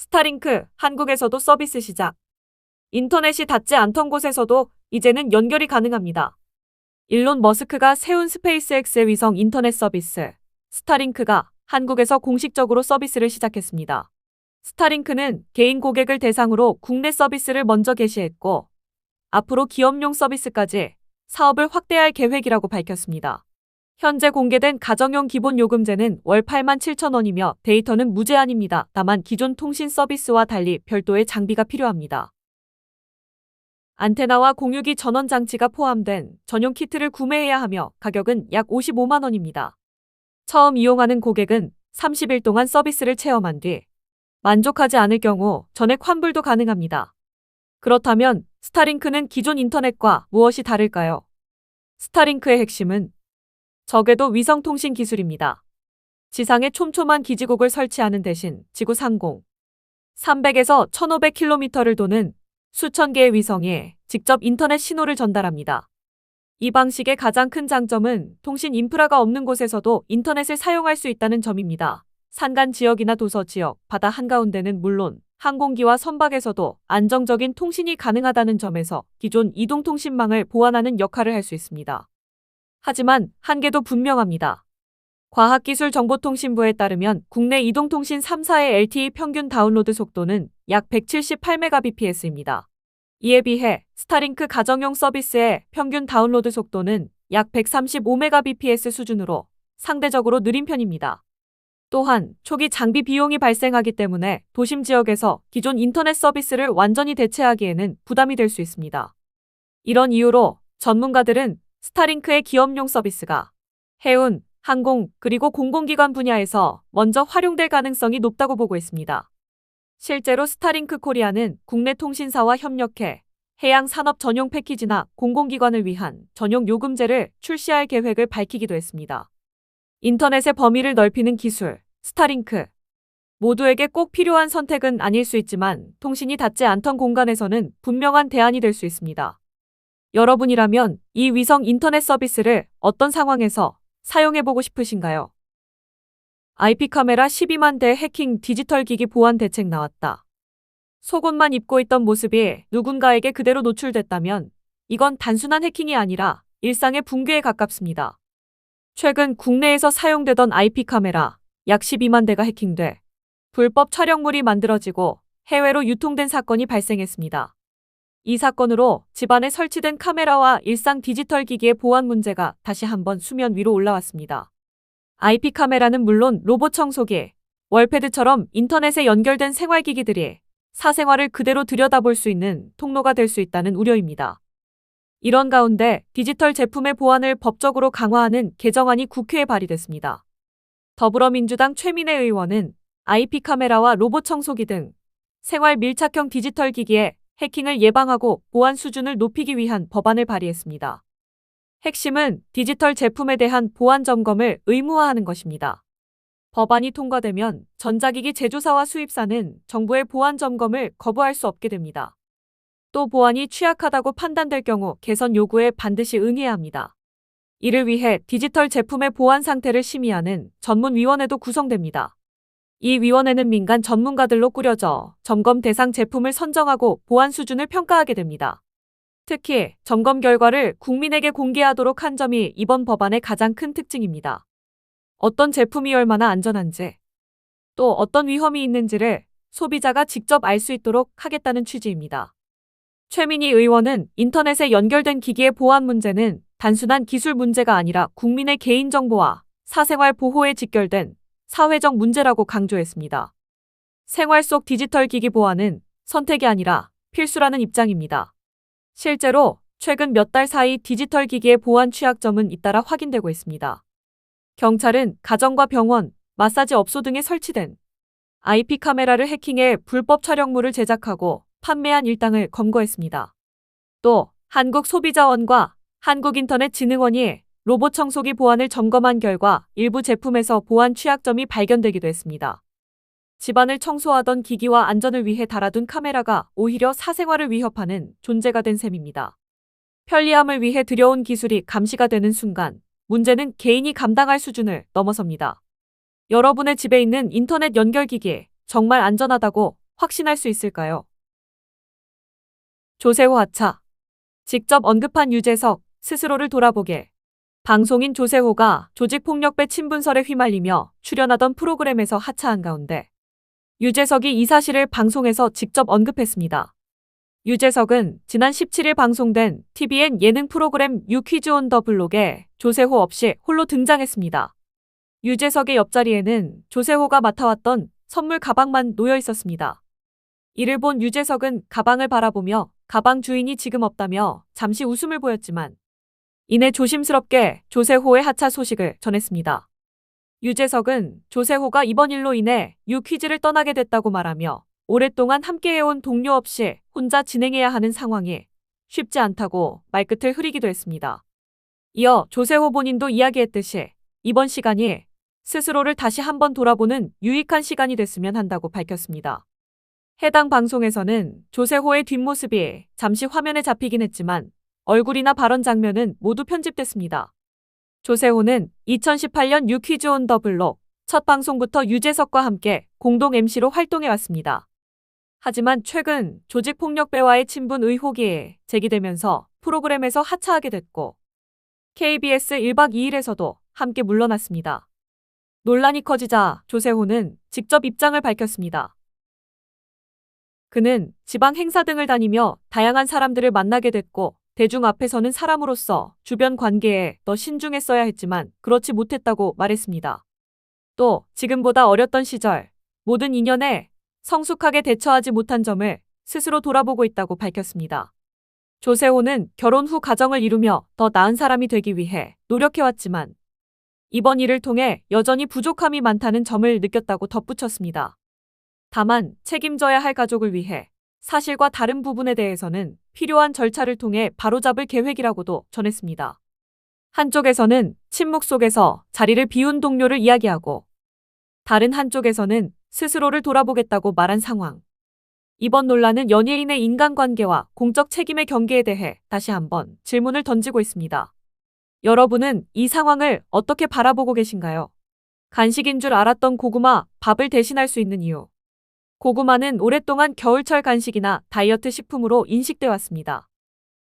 스타링크, 한국에서도 서비스 시작. 인터넷이 닿지 않던 곳에서도 이제는 연결이 가능합니다. 일론 머스크가 세운 스페이스X의 위성 인터넷 서비스, 스타링크가 한국에서 공식적으로 서비스를 시작했습니다. 스타링크는 개인 고객을 대상으로 국내 서비스를 먼저 개시했고, 앞으로 기업용 서비스까지 사업을 확대할 계획이라고 밝혔습니다. 현재 공개된 가정용 기본 요금제는 월 87,000원이며 데이터는 무제한입니다. 다만 기존 통신 서비스와 달리 별도의 장비가 필요합니다. 안테나와 공유기 전원 장치가 포함된 전용 키트를 구매해야 하며 가격은 약 55만 원입니다. 처음 이용하는 고객은 30일 동안 서비스를 체험한 뒤 만족하지 않을 경우 전액 환불도 가능합니다. 그렇다면 스타링크는 기존 인터넷과 무엇이 다를까요? 스타링크의 핵심은 저궤도 위성통신 기술입니다. 지상에 촘촘한 기지국을 설치하는 대신 지구 상공 300에서 1500km를 도는 수천 개의 위성에 직접 인터넷 신호를 전달합니다. 이 방식의 가장 큰 장점은 통신 인프라가 없는 곳에서도 인터넷을 사용할 수 있다는 점입니다. 산간 지역이나 도서 지역, 바다 한가운데는 물론 항공기와 선박에서도 안정적인 통신이 가능하다는 점에서 기존 이동통신망을 보완하는 역할을 할 수 있습니다. 하지만 한계도 분명합니다. 과학기술정보통신부에 따르면 국내 이동통신 3사의 LTE 평균 다운로드 속도는 약 178Mbps입니다. 이에 비해 스타링크 가정용 서비스의 평균 다운로드 속도는 약 135Mbps 수준으로 상대적으로 느린 편입니다. 또한 초기 장비 비용이 발생하기 때문에 도심 지역에서 기존 인터넷 서비스를 완전히 대체하기에는 부담이 될 수 있습니다. 이런 이유로 전문가들은 스타링크의 기업용 서비스가 해운, 항공, 그리고 공공기관 분야에서 먼저 활용될 가능성이 높다고 보고 있습니다. 실제로 스타링크 코리아는 국내 통신사와 협력해 해양 산업 전용 패키지나 공공기관을 위한 전용 요금제를 출시할 계획을 밝히기도 했습니다. 인터넷의 범위를 넓히는 기술, 스타링크. 모두에게 꼭 필요한 선택은 아닐 수 있지만 통신이 닿지 않던 공간에서는 분명한 대안이 될 수 있습니다. 여러분이라면 이 위성 인터넷 서비스를 어떤 상황에서 사용해보고 싶으신가요? IP 카메라 12만 대 해킹 디지털 기기 보안 대책 나왔다. 속옷만 입고 있던 모습이 누군가에게 그대로 노출됐다면 이건 단순한 해킹이 아니라 일상의 붕괴에 가깝습니다. 최근 국내에서 사용되던 IP 카메라 약 12만 대가 해킹돼 불법 촬영물이 만들어지고 해외로 유통된 사건이 발생했습니다. 이 사건으로 집안에 설치된 카메라와 일상 디지털 기기의 보안 문제가 다시 한번 수면 위로 올라왔습니다. IP 카메라는 물론 로봇 청소기, 월패드처럼 인터넷에 연결된 생활기기들이 사생활을 그대로 들여다볼 수 있는 통로가 될 수 있다는 우려입니다. 이런 가운데 디지털 제품의 보안을 법적으로 강화하는 개정안이 국회에 발의됐습니다. 더불어민주당 최민혜 의원은 IP 카메라와 로봇 청소기 등 생활 밀착형 디지털 기기에 해킹을 예방하고 보안 수준을 높이기 위한 법안을 발의했습니다. 핵심은 디지털 제품에 대한 보안 점검을 의무화하는 것입니다. 법안이 통과되면 전자기기 제조사와 수입사는 정부의 보안 점검을 거부할 수 없게 됩니다. 또 보안이 취약하다고 판단될 경우 개선 요구에 반드시 응해야 합니다. 이를 위해 디지털 제품의 보안 상태를 심의하는 전문위원회도 구성됩니다. 이 위원회는 민간 전문가들로 꾸려져 점검 대상 제품을 선정하고 보안 수준을 평가하게 됩니다. 특히 점검 결과를 국민에게 공개하도록 한 점이 이번 법안의 가장 큰 특징입니다. 어떤 제품이 얼마나 안전한지, 또 어떤 위험이 있는지를 소비자가 직접 알 수 있도록 하겠다는 취지입니다. 최민희 의원은 인터넷에 연결된 기기의 보안 문제는 단순한 기술 문제가 아니라 국민의 개인정보와 사생활 보호에 직결된 사회적 문제라고 강조했습니다. 생활 속 디지털 기기 보안은 선택이 아니라 필수라는 입장입니다. 실제로 최근 몇 달 사이 디지털 기기의 보안 취약점은 잇따라 확인되고 있습니다. 경찰은 가정과 병원, 마사지 업소 등에 설치된 IP 카메라를 해킹해 불법 촬영물을 제작하고 판매한 일당을 검거했습니다. 또 한국소비자원과 한국인터넷진흥원이 로봇 청소기 보안을 점검한 결과 일부 제품에서 보안 취약점이 발견되기도 했습니다. 집안을 청소하던 기기와 안전을 위해 달아둔 카메라가 오히려 사생활을 위협하는 존재가 된 셈입니다. 편리함을 위해 들여온 기술이 감시가 되는 순간 문제는 개인이 감당할 수준을 넘어섭니다. 여러분의 집에 있는 인터넷 연결기기 정말 안전하다고 확신할 수 있을까요? 조세호 하차. 직접 언급한 유재석, 스스로를 돌아보게. 방송인 조세호가 조직폭력배 친분설에 휘말리며 출연하던 프로그램에서 하차한 가운데 유재석이 이 사실을 방송에서 직접 언급했습니다. 유재석은 지난 17일 방송된 TVN 예능 프로그램 유 퀴즈 온 더 블록에 조세호 없이 홀로 등장했습니다. 유재석의 옆자리에는 조세호가 맡아왔던 선물 가방만 놓여 있었습니다. 이를 본 유재석은 가방을 바라보며 가방 주인이 지금 없다며 잠시 웃음을 보였지만 이내 조심스럽게 조세호의 하차 소식을 전했습니다. 유재석은 조세호가 이번 일로 인해 유 퀴즈를 떠나게 됐다고 말하며 오랫동안 함께해온 동료 없이 혼자 진행해야 하는 상황이 쉽지 않다고 말끝을 흐리기도 했습니다. 이어 조세호 본인도 이야기했듯이 이번 시간이 스스로를 다시 한번 돌아보는 유익한 시간이 됐으면 한다고 밝혔습니다. 해당 방송에서는 조세호의 뒷모습이 잠시 화면에 잡히긴 했지만 얼굴이나 발언 장면은 모두 편집됐습니다. 조세호는 2018년 유 퀴즈 온 더 블록 첫 방송부터 유재석과 함께 공동 MC로 활동해왔습니다. 하지만 최근 조직폭력배와의 친분 의혹이 제기되면서 프로그램에서 하차하게 됐고 KBS 1박 2일에서도 함께 물러났습니다. 논란이 커지자 조세호는 직접 입장을 밝혔습니다. 그는 지방 행사 등을 다니며 다양한 사람들을 만나게 됐고 대중 앞에서는 사람으로서 주변 관계에 더 신중했어야 했지만 그렇지 못했다고 말했습니다. 또 지금보다 어렸던 시절 모든 인연에 성숙하게 대처하지 못한 점을 스스로 돌아보고 있다고 밝혔습니다. 조세호는 결혼 후 가정을 이루며 더 나은 사람이 되기 위해 노력해왔지만 이번 일을 통해 여전히 부족함이 많다는 점을 느꼈다고 덧붙였습니다. 다만 책임져야 할 가족을 위해 사실과 다른 부분에 대해서는 필요한 절차를 통해 바로잡을 계획이라고도 전했습니다. 한쪽에서는 침묵 속에서 자리를 비운 동료를 이야기하고 다른 한쪽에서는 스스로를 돌아보겠다고 말한 상황. 이번 논란은 연예인의 인간관계와 공적 책임의 경계에 대해 다시 한번 질문을 던지고 있습니다. 여러분은 이 상황을 어떻게 바라보고 계신가요? 간식인 줄 알았던 고구마, 밥을 대신할 수 있는 이유. 고구마는 오랫동안 겨울철 간식이나 다이어트 식품으로 인식돼 왔습니다.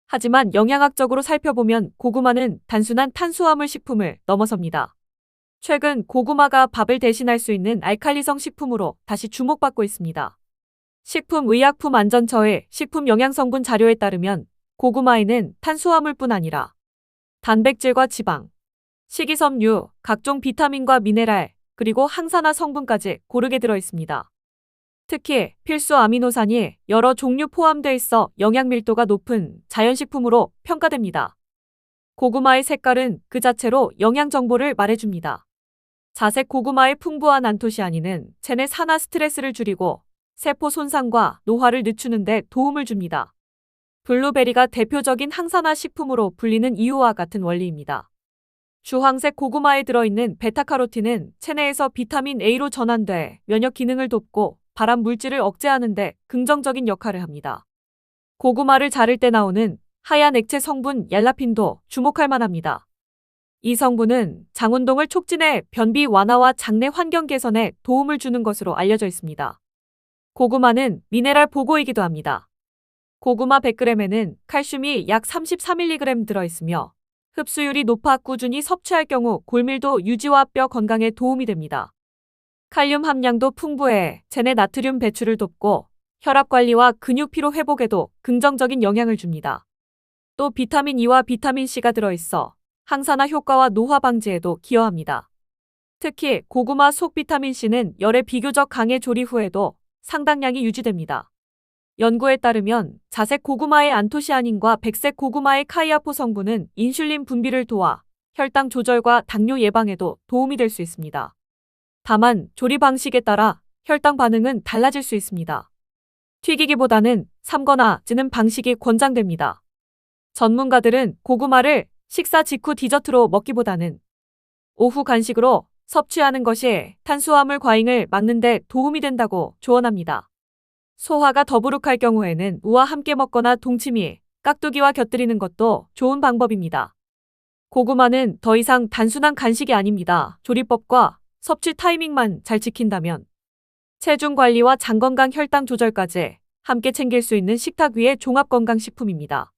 하지만 영양학적으로 살펴보면 고구마는 단순한 탄수화물 식품을 넘어섭니다. 최근 고구마가 밥을 대신할 수 있는 알칼리성 식품으로 다시 주목받고 있습니다. 식품의약품안전처의 식품영양성분 자료에 따르면 고구마에는 탄수화물뿐 아니라 단백질과 지방, 식이섬유, 각종 비타민과 미네랄, 그리고 항산화 성분까지 고르게 들어 있습니다. 특히 필수 아미노산이 여러 종류 포함되어 있어 영양 밀도가 높은 자연식품으로 평가됩니다. 고구마의 색깔은 그 자체로 영양 정보를 말해줍니다. 자색 고구마의 풍부한 안토시아닌은 체내 산화 스트레스를 줄이고 세포 손상과 노화를 늦추는 데 도움을 줍니다. 블루베리가 대표적인 항산화 식품으로 불리는 이유와 같은 원리입니다. 주황색 고구마에 들어있는 베타카로틴은 체내에서 비타민 A로 전환돼 면역 기능을 돕고 발암 물질을 억제하는 데 긍정적인 역할을 합니다. 고구마를 자를 때 나오는 하얀 액체 성분 얄라핀도 주목할 만합니다. 이 성분은 장운동을 촉진해 변비 완화와 장내 환경 개선에 도움을 주는 것으로 알려져 있습니다. 고구마는 미네랄 보고이기도 합니다. 고구마 100g에는 칼슘이 약 34mg 들어있으며 흡수율이 높아 꾸준히 섭취할 경우 골밀도 유지와 뼈 건강에 도움이 됩니다. 칼륨 함량도 풍부해 체내 나트륨 배출을 돕고 혈압 관리와 근육 피로 회복에도 긍정적인 영향을 줍니다. 또 비타민 E와 비타민 C가 들어있어 항산화 효과와 노화 방지에도 기여합니다. 특히 고구마 속 비타민 C는 열에 비교적 강해 조리 후에도 상당량이 유지됩니다. 연구에 따르면 자색 고구마의 안토시아닌과 백색 고구마의 카이아포 성분은 인슐린 분비를 도와 혈당 조절과 당뇨 예방에도 도움이 될 수 있습니다. 다만 조리 방식에 따라 혈당 반응은 달라질 수 있습니다. 튀기기보다는 삶거나 찌는 방식이 권장됩니다. 전문가들은 고구마를 식사 직후 디저트로 먹기보다는 오후 간식으로 섭취하는 것이 탄수화물 과잉을 막는 데 도움이 된다고 조언합니다. 소화가 더부룩할 경우에는 무와 함께 먹거나 동치미, 깍두기와 곁들이는 것도 좋은 방법입니다. 고구마는 더 이상 단순한 간식이 아닙니다. 조리법과 섭취 타이밍만 잘 지킨다면 체중 관리와 장 건강 혈당 조절까지 함께 챙길 수 있는 식탁 위의 종합 건강식품입니다.